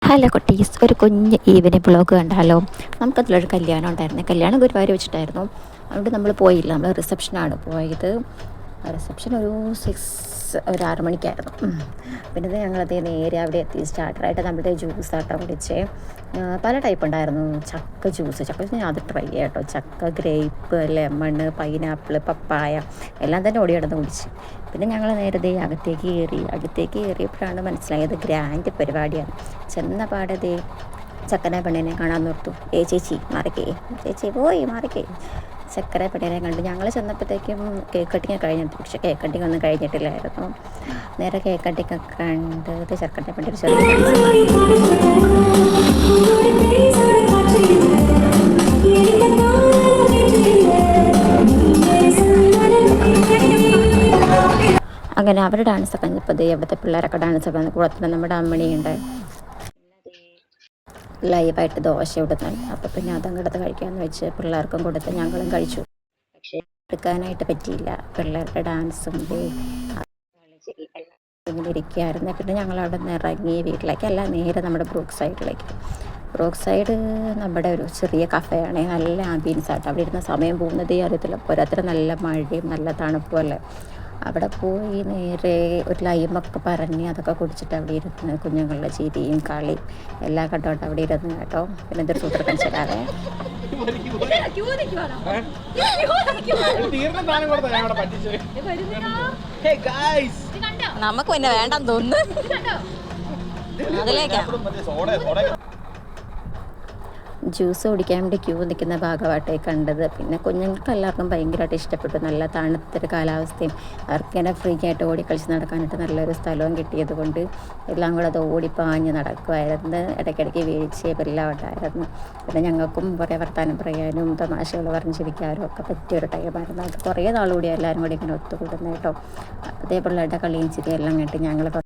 Hello കുട്ടീസ്, ഒരു കുഞ്ഞ് evening blog കണ്ടാലോ? നമുക്കതിലൊരു കല്യാണം ഉണ്ടായിരുന്നു. കല്യാണം ഗുരുവായൂർ വെച്ചിട്ടായിരുന്നു. അതുകൊണ്ട് നമ്മൾ പോയില്ല, നമ്മൾ റിസപ്ഷനാണ് പോയത്. റിസപ്ഷൻ ഒരു 6 മണിക്കായിരുന്നു. പിന്നെ ഞങ്ങളത് നേരെ അവിടെ എത്തി. സ്റ്റാർട്ടറായിട്ട് നമ്മുടെ ജ്യൂസ് ആട്ടം കുടിച്ചേ. പല ടൈപ്പ് ഉണ്ടായിരുന്നു. ചക്ക ജ്യൂസ്, ഞാൻ അത് ട്രൈ ചെയ്യാം കേട്ടോ. ചക്ക, ഗ്രേപ്പ്, ലെമൺ, പൈനാപ്പിൾ, പപ്പായ എല്ലാം തന്നെ ഓടി കിടന്ന് കുടിച്ച്. പിന്നെ ഞങ്ങൾ നേരത്തെ അകത്തേക്ക് കയറിയപ്പോഴാണ് മനസ്സിലായത് ഗ്രാൻഡ് പരിപാടിയാണ്. ചെന്ന പാടതേ ചക്കനെ പെണ്ണിനെ കാണാൻ നിർത്തു. ചേച്ചി മാറിക്കേ, ചേച്ചി പോയി മാറിക്കേ. ചക്കര പെണ്ണിനെ കണ്ട് ഞങ്ങൾ ചെന്നപ്പോഴത്തേക്കും കേക്ക് കട്ടിങ് കഴിഞ്ഞിട്ട്, പക്ഷേ കേക്ക് കട്ടിങ് ഒന്നും കഴിഞ്ഞിട്ടില്ലായിരുന്നു. നേരെ കേക്ക് കട്ടിങ് ഒക്കെ കണ്ടത് ചക്കരനെ പെണ്ണിൻ്റെ ഒരു ചെറിയ അങ്ങനെ അവരുടെ ഡാൻസ് കഴിഞ്ഞപ്പോൾ അവിടുത്തെ പിള്ളേരൊക്കെ ഡാൻസ് ഒക്കെ കൂടത്തിൽ നമ്മുടെ അമ്മണിയുണ്ട് ലൈവായിട്ട് ദോശ ഇടുന്നുണ്ട്. അപ്പോൾ പിന്നെ അതങ്ങോട്ട് കഴിക്കാമെന്ന് വെച്ച് പിള്ളേർക്കും കൊടുത്ത് ഞങ്ങളും കഴിച്ചു. പക്ഷേ എടുക്കാനായിട്ട് പറ്റിയില്ല. പിള്ളേരുടെ ഡാൻസും ഇങ്ങനെ ഇരിക്കുകയായിരുന്നു. പിന്നെ ഞങ്ങൾ അവിടെ നിന്ന് ഇറങ്ങി വീട്ടിലേക്കല്ല, നേരെ നമ്മുടെ ബ്രൂക്ക് സൈഡ് നമ്മുടെ ഒരു ചെറിയ കഫേയാണ്. നല്ല ആംബിയൻസ് ആയിട്ട് അവിടെ ഇരുന്ന സമയം പോകുന്നതേ അറിയത്തില്ല. പോരാത്ര നല്ല മഴയും നല്ല തണുപ്പും അല്ലേ. അവിടെ പോയി നേരെ ഒരു ലൈമൊക്കെ പറഞ്ഞ് അതൊക്കെ കുടിച്ചിട്ട് അവിടെ ഇരുന്ന് കുഞ്ഞുങ്ങളുടെ ചിരിയും കളിയും എല്ലാം കണ്ടോണ്ട് അവിടെ ഇരുന്ന് കേട്ടോ. പിന്നെ എന്തൊരു സൂപ്പർ കൺസലാവേ. നമുക്ക് പിന്നെ വേണ്ടെന്ന് തോന്നുന്നു. അതിലേക്കാ ജ്യൂസ് കുടിക്കാൻ വേണ്ടി ക്യൂ നിൽക്കുന്ന ഭാഗമായിട്ടേ കണ്ടത്. പിന്നെ കുഞ്ഞുങ്ങൾക്ക് എല്ലാവർക്കും ഭയങ്കരമായിട്ട് ഇഷ്ടപ്പെട്ടു. നല്ല തണുത്തൊരു കാലാവസ്ഥയും അവർക്കിങ്ങനെ ഫ്രീ ആയിട്ട് ഓടിക്കളിച്ച് നടക്കാനായിട്ട് നല്ലൊരു സ്ഥലവും കിട്ടിയത് കൊണ്ട് എല്ലാം കൂടെ അത് ഓടിപ്പാഞ്ഞ് നടക്കുമായിരുന്നു. ഇടയ്ക്കിടയ്ക്ക് വീഴ്ചയും എല്ലാം ഉണ്ടായിരുന്നു. പിന്നെ ഞങ്ങൾക്കും കുറേ വർത്താനം പറയാനും തമാശകൾ പറഞ്ഞിരിക്കാനും ഒക്കെ പറ്റിയൊരു ടൈമായിരുന്നു. അത് കുറേ നാളുകൂടി എല്ലാവരും കൂടി ഇങ്ങനെ ഒത്തുകൂടുന്നു കേട്ടോ. അതേ പിള്ളേരുടെ കളിയും ചിരിയും എല്ലാം കേട്ട് ഞങ്ങൾ